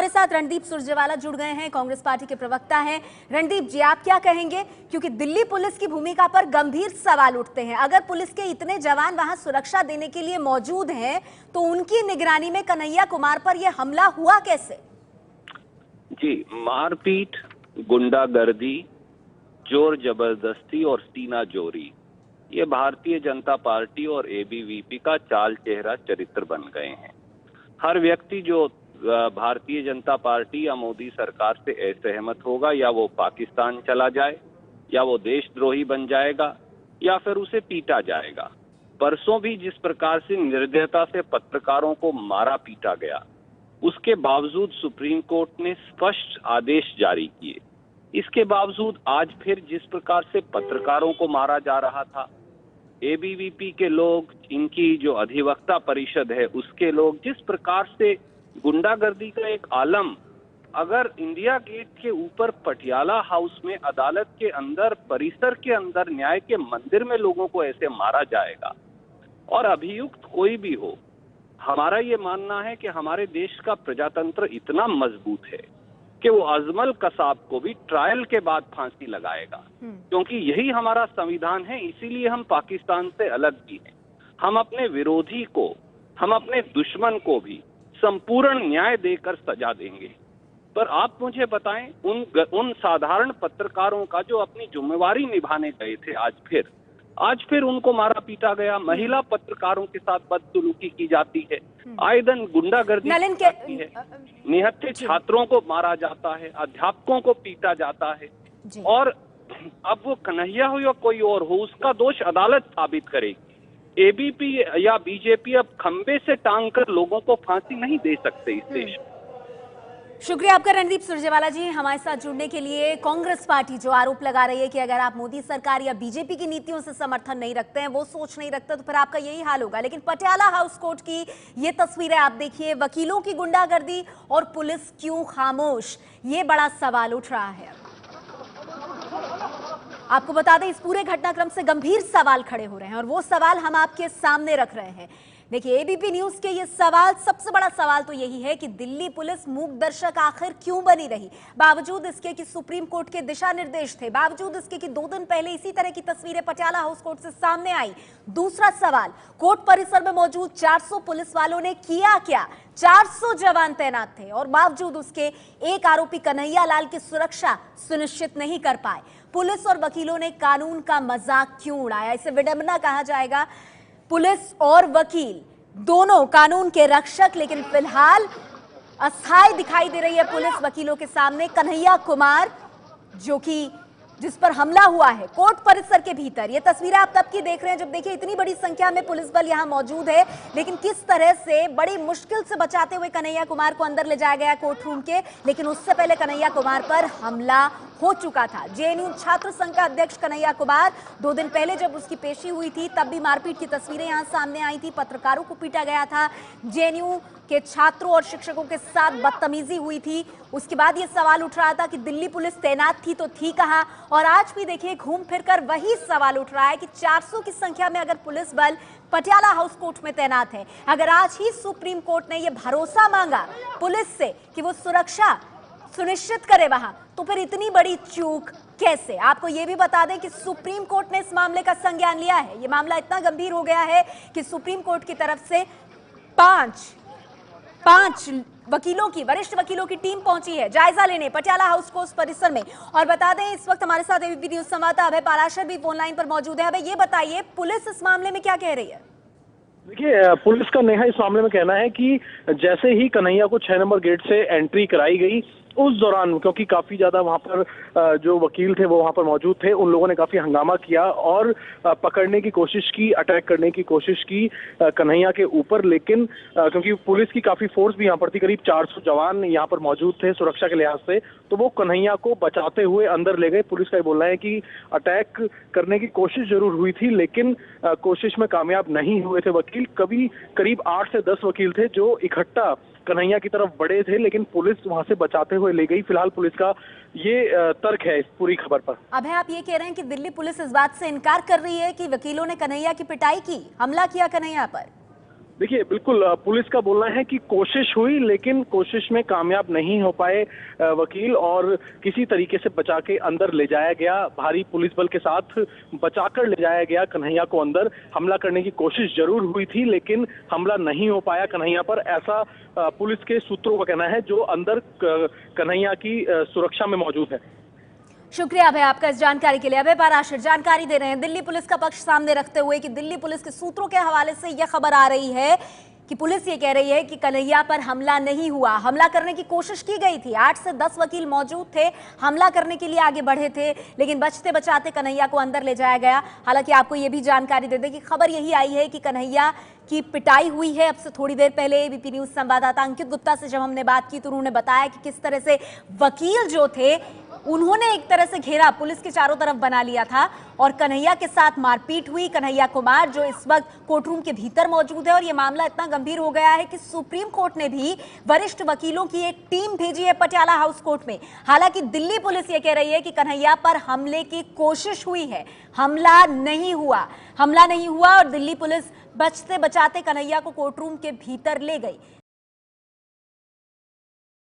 हमारे साथ रणदीप सुरजेवाला जुड़ गए हैं, कांग्रेस पार्टी के प्रवक्ता हैं। रणदीप जी, आप क्या कहेंगे? क्योंकि दिल्ली पुलिस की भूमिका पर गंभीर सवाल उठते हैं। अगर पुलिस के इतने जवान वहां सुरक्षा देने के लिए मौजूद हैं, तो उनकी निगरानी में कन्हैया कुमार पर यह हमला हुआ कैसे? जी, मारपीट, गुंडागर्दी, जोर जबरदस्ती और सीना जोरी, ये भारतीय जनता पार्टी और एबीवीपी का चाल चेहरा चरित्र बन गए हैं। हर व्यक्ति जो भारतीय जनता पार्टी या मोदी सरकार से असहमत होगा, या वो पाकिस्तान चला जाए, या वो देशद्रोही बन जाएगा, या फिर उसे पीटा जाएगा। परसों भी जिस प्रकार से निर्दयता से पत्रकारों को मारा पीटा गया, उसके बावजूद सुप्रीम कोर्ट ने स्पष्ट आदेश जारी किए। इसके बावजूद आज फिर जिस प्रकार से पत्रकारों को मारा जा रहा था, एबीवीपी के लोग, इनकी जो अधिवक्ता परिषद है उसके लोग, जिस प्रकार से गुंडागर्दी का एक आलम, अगर इंडिया गेट के ऊपर पटियाला हाउस में, अदालत के अंदर, परिसर के अंदर, न्याय के मंदिर में लोगों को ऐसे मारा जाएगा, और अभियुक्त कोई भी हो, हमारा ये मानना है कि हमारे देश का प्रजातंत्र इतना मजबूत है कि वो अजमल कसाब को भी ट्रायल के बाद फांसी लगाएगा, क्योंकि यही हमारा संविधान है। इसीलिए हम पाकिस्तान से अलग भी हैं। हम अपने विरोधी को, हम अपने दुश्मन को भी संपूर्ण न्याय देकर सजा देंगे। पर आप मुझे बताएं, उन साधारण पत्रकारों का जो अपनी जिम्मेवारी निभाने गए थे, आज फिर उनको मारा पीटा गया। महिला पत्रकारों के साथ बदसलूकी की जाती है, आए दिन गुंडागर्दी की जाती है, निहत्थे छात्रों को मारा जाता है, अध्यापकों को पीटा जाता है, और अब वो कन्हैया हो या कोई और हो, उसका दोष अदालत साबित करेगी। एबीपी या बीजेपी अब खंबे से टांग कर लोगों को फांसी नहीं दे सकते इस देश में। शुक्रिया आपका रणदीप सुरजेवाला जी, हमारे साथ जुड़ने के लिए। कांग्रेस पार्टी जो आरोप लगा रही है कि अगर आप मोदी सरकार या बीजेपी की नीतियों से समर्थन नहीं रखते हैं, वो सोच नहीं रखते, तो फिर आपका यही हाल होगा। लेकिन पटियाला हाउस कोर्ट की ये तस्वीरें आप देखिए, वकीलों की गुंडागर्दी और पुलिस क्यों खामोश, ये बड़ा सवाल उठ रहा है। आपको बता दें, इस पूरे घटनाक्रम से गंभीर सवाल खड़े हो रहे हैं, और वो सवाल हम आपके सामने रख रहे हैं। देखिए, एबीपी न्यूज के ये सवाल, सबसे बड़ा सवाल तो यही है कि दिल्ली पुलिस मूक दर्शक आखिर क्यों बनी रही, बावजूद इसके कि सुप्रीम कोर्ट के दिशा निर्देश थे, बावजूद इसके कि 2 दिन पहले इसी तरह की तस्वीरें पटियाला हाउस कोर्ट से सामने आई। दूसरा सवाल, कोर्ट परिसर में मौजूद 400 पुलिस वालों ने किया क्या? 400 जवान तैनात थे, और बावजूद उसके एक आरोपी कन्हैया लाल की सुरक्षा सुनिश्चित नहीं कर पाए। पुलिस और वकीलों ने कानून का मजाक क्यों उड़ाया? इसे विडंबना कहा जाएगा। पुलिस और वकील दोनों कानून के रक्षक, लेकिन फिलहाल असहाय दिखाई दे रही है पुलिस वकीलों के सामने। कन्हैया कुमार, जो कि जिस पर हमला हुआ है कोर्ट परिसर के भीतर, ये तस्वीरें आप तब की देख रहे हैं जब देखिए इतनी बड़ी संख्या में पुलिस बल यहां मौजूद है, लेकिन किस तरह से बड़ी मुश्किल से बचाते हुए कन्हैया कुमार को अंदर ले जाया गया कोर्ट रूम के। लेकिन उससे पहले कन्हैया कुमार पर हमला हो चुका था। जेएनयू छात्र संघ का अध्यक्ष कन्हैया कुमार, 2 दिन पहले जब उसकी पेशी हुई थी, तब भी मारपीट की तस्वीरें यहां सामने आई थी, पत्रकारों को पीटा गया था, जेएनयू के छात्रों और शिक्षकों के साथ बदतमीजी हुई थी। उसके बाद ये सवाल उठ रहा था कि दिल्ली पुलिस तैनात थी तो थी कहां, और आज भी देखिए घूम फिरकर वही सवाल उठ रहा है कि 400 की संख्या में अगर पुलिस बल पटियाला हाउस कोर्ट में तैनात है, अगर आज ही सुप्रीम कोर्ट ने यह भरोसा मांगा पुलिस से कि वो सुरक्षा सुनिश्चित करे वहां, तो फिर इतनी बड़ी चूक कैसे? आपको यह भी बता दें कि सुप्रीम कोर्ट ने इस मामले का संज्ञान लिया है। यह मामला इतना गंभीर हो गया है कि सुप्रीम कोर्ट की तरफ से पांच वकीलों की, वरिष्ठ वकीलों की टीम पहुंची है जायजा लेने पटियाला हाउस कोर्ट परिसर में। और बता दें, इस वक्त हमारे साथ एबीपी न्यूज संवाददाता अभय पाराशर भी फोन लाइन पर मौजूद है। अभय, ये बताइए, पुलिस इस मामले में क्या कह रही है? देखिए, पुलिस का नेहा इस मामले में कहना है कि जैसे ही कन्हैया को 6 नंबर गेट से एंट्री कराई गई, उस दौरान, क्योंकि काफी ज्यादा वहां पर जो वकील थे वो वहां पर मौजूद थे, उन लोगों ने काफी हंगामा किया और पकड़ने की कोशिश की, अटैक करने की कोशिश की कन्हैया के ऊपर। लेकिन क्योंकि पुलिस की काफी फोर्स भी यहाँ पर थी, करीब 400 जवान यहाँ पर मौजूद थे सुरक्षा के लिहाज से, तो वो कन्हैया को बचाते हुए अंदर ले गए। पुलिस का ये बोलना है कि अटैक करने की कोशिश जरूर हुई थी, लेकिन कोशिश में कामयाब नहीं हुए थे वकील। करीब 8 से 10 वकील थे जो इकट्ठा कन्हैया की तरफ बढ़े थे, लेकिन पुलिस वहां से बचाते हुए ले गई। फिलहाल पुलिस का ये तर्क है इस पूरी खबर पर। अब है, आप ये कह रहे हैं कि दिल्ली पुलिस इस बात से इनकार कर रही है कि वकीलों ने कन्हैया की पिटाई की, हमला किया कन्हैया पर? देखिए, बिल्कुल पुलिस का बोलना है कि कोशिश हुई, लेकिन कोशिश में कामयाब नहीं हो पाए वकील, और किसी तरीके से बचा के अंदर ले जाया गया। भारी पुलिस बल के साथ बचाकर ले जाया गया कन्हैया को अंदर। हमला करने की कोशिश जरूर हुई थी, लेकिन हमला नहीं हो पाया कन्हैया पर, ऐसा पुलिस के सूत्रों का कहना है जो अंदर कन्हैया की सुरक्षा में मौजूद है। शुक्रिया अभय आपका इस जानकारी के लिए। अभय पाराशर जानकारी दे रहे हैं दिल्ली पुलिस का पक्ष सामने रखते हुए कि दिल्ली पुलिस के सूत्रों के हवाले से यह खबर आ रही है कि पुलिस ये कह रही है कि कन्हैया पर हमला नहीं हुआ, हमला करने की कोशिश की गई थी। 8 से 10 वकील मौजूद थे, हमला करने के लिए आगे बढ़े थे, लेकिन बचते बचाते कन्हैया को अंदर ले जाया गया। हालांकि आपको ये भी जानकारी दे दें कि खबर यही आई है कि कन्हैया की पिटाई हुई है। अब से थोड़ी देर पहले एबीपी न्यूज संवाददाता अंकित गुप्ता से जब हमने बात की तो उन्होंने बताया कि किस तरह से वकील जो थे उन्होंने एक तरह से घेरा पुलिस के चारों तरफ बना लिया था और कन्हैया के साथ मारपीट हुई। कन्हैया कुमार जो इस वक्त कोर्ट रूम के भीतर मौजूद है और यह मामला इतना गंभीर हो गया है कि सुप्रीम कोर्ट ने भी वरिष्ठ वकीलों की एक टीम भेजी है पटियाला हाउस कोर्ट में। हालांकि दिल्ली पुलिस ये कह रही है कि कन्हैया पर हमले की कोशिश हुई है, हमला नहीं हुआ और दिल्ली पुलिस बचते बचाते कन्हैया को कोर्ट रूम के भीतर ले गई।